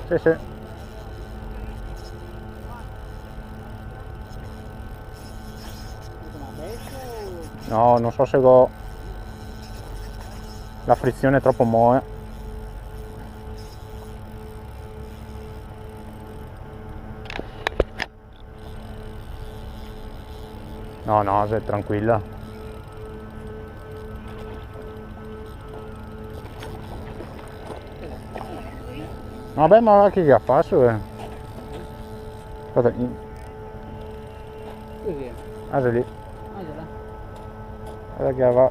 Sì, sì. No, non so se la frizione è troppo moe. No, no, sei tranquilla. Vabbè, ma che ha fatto? Aspetta, Così. ah, sei lì. Mangiala. Guarda che va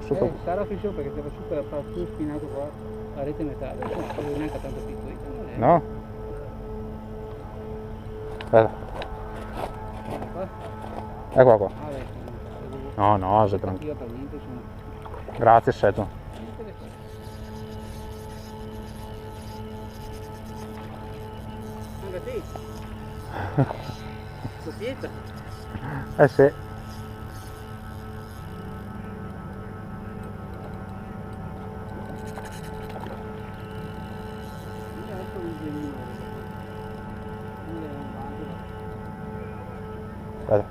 sotto. Sarà fisso perché se va su per far più spinato qua la rete metallo, non è neanche tanto piccolita, non è. No? Aspetta, Qua? eccola qua. Ah, beh, No, no, sei tranquillo. io per niente sono. Grazie, Seto. Anche te. Soffietta. Eh sì. Aspetta.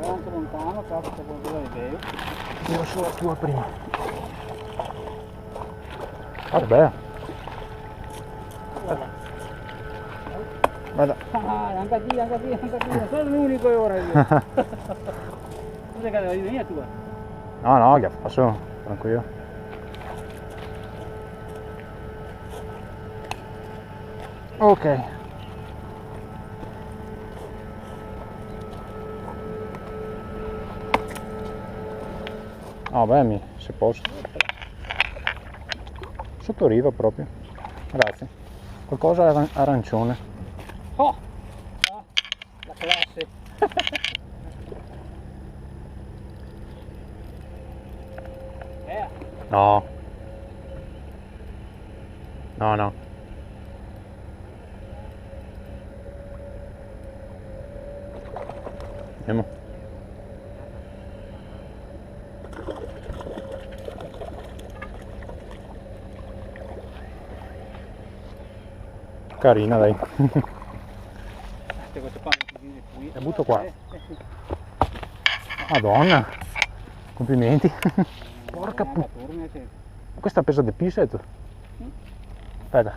Anche lontano, capita quando vai bene. Tiro su la tua prima. Vabbè. Guarda. Ah, anche a te, non sono l'unico ora io. Cosa che devi venire tu? No, no, che faccio, tranquillo. Ok. No, beh, se posso. Sotto riva proprio. Grazie. Qualcosa arancione. Oh! Ah, la classe. No. No, no. Andiamo. Carina, dai. La butto qua. Madonna. Complimenti. Porca puttana. Questa pesa di pisetto. Aspetta.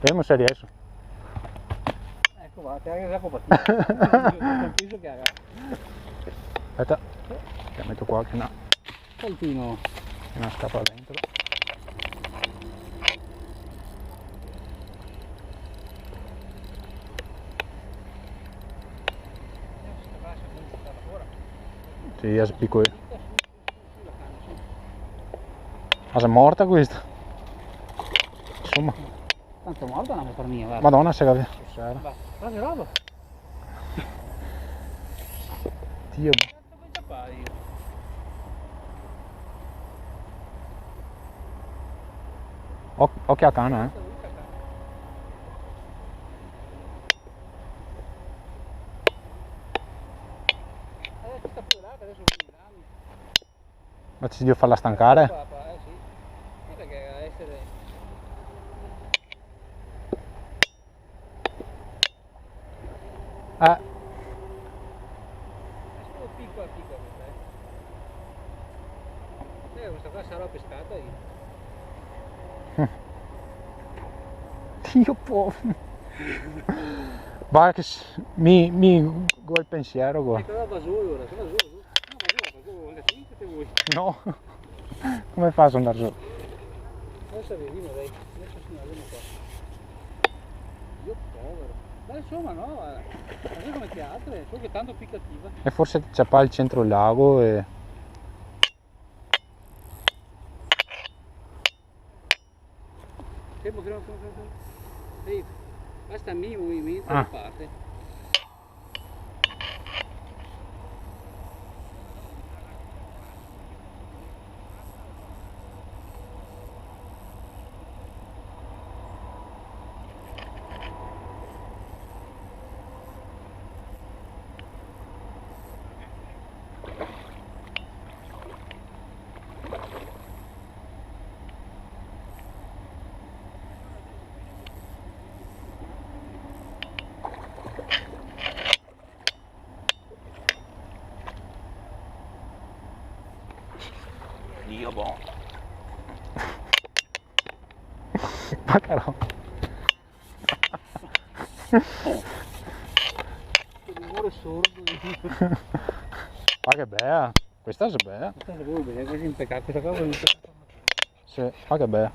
Vediamo se riesco. Ecco va, te la copertina. Aspetta. La metto qua che no. Continua. Che non scappa dentro. Sì, è spicco io. Ma sei morta questa? Insomma. Tanto morta non è per mia, guarda. Madonna, se la via. Va, prendi roba. Dio. Dove già fai? Occhio a canna, eh. Adesso sta purata, adesso Ma ci devo farla stancare? sì. Guarda che deve essere. È solo piccola questa, questa qua sarà pescata io. Dio povero. Va che mi guarda il pensiero qua. Ecco la basura ora, sono basura. No, basura, anche te, che vuoi. No. Come fa ad andare su? Adesso arrivino dai, adesso si arriva qua. Dio povero. Ma insomma no, non è come che altre, solo che tanto piccativa. E forse c'è qua il centro del lago e... Tempo che non. Ehi, basta il minimo movimento da parte. buono. Paccarò. Che rumore sordo. Ma che bella. Questa è bella. Questa è proprio bella, questa è impeccabile. Questa qua è impeccabile. Sì, ma che bella.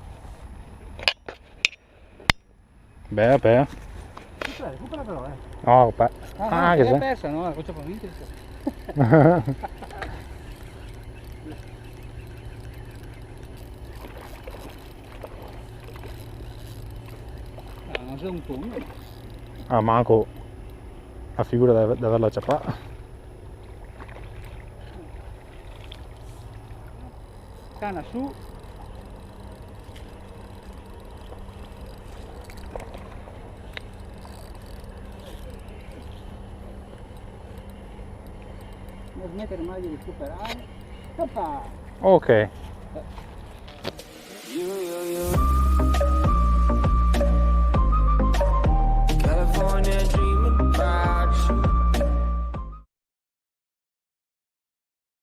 Bella, bella. Recupera però, No, Ah, che l'hai sei? persa, no? La faccia per vincere. Ah, non sei un pugno. Ah, manco la figura di averla ciappata. Canna su. Non smettere mai di recuperare. Oppa! Ok. You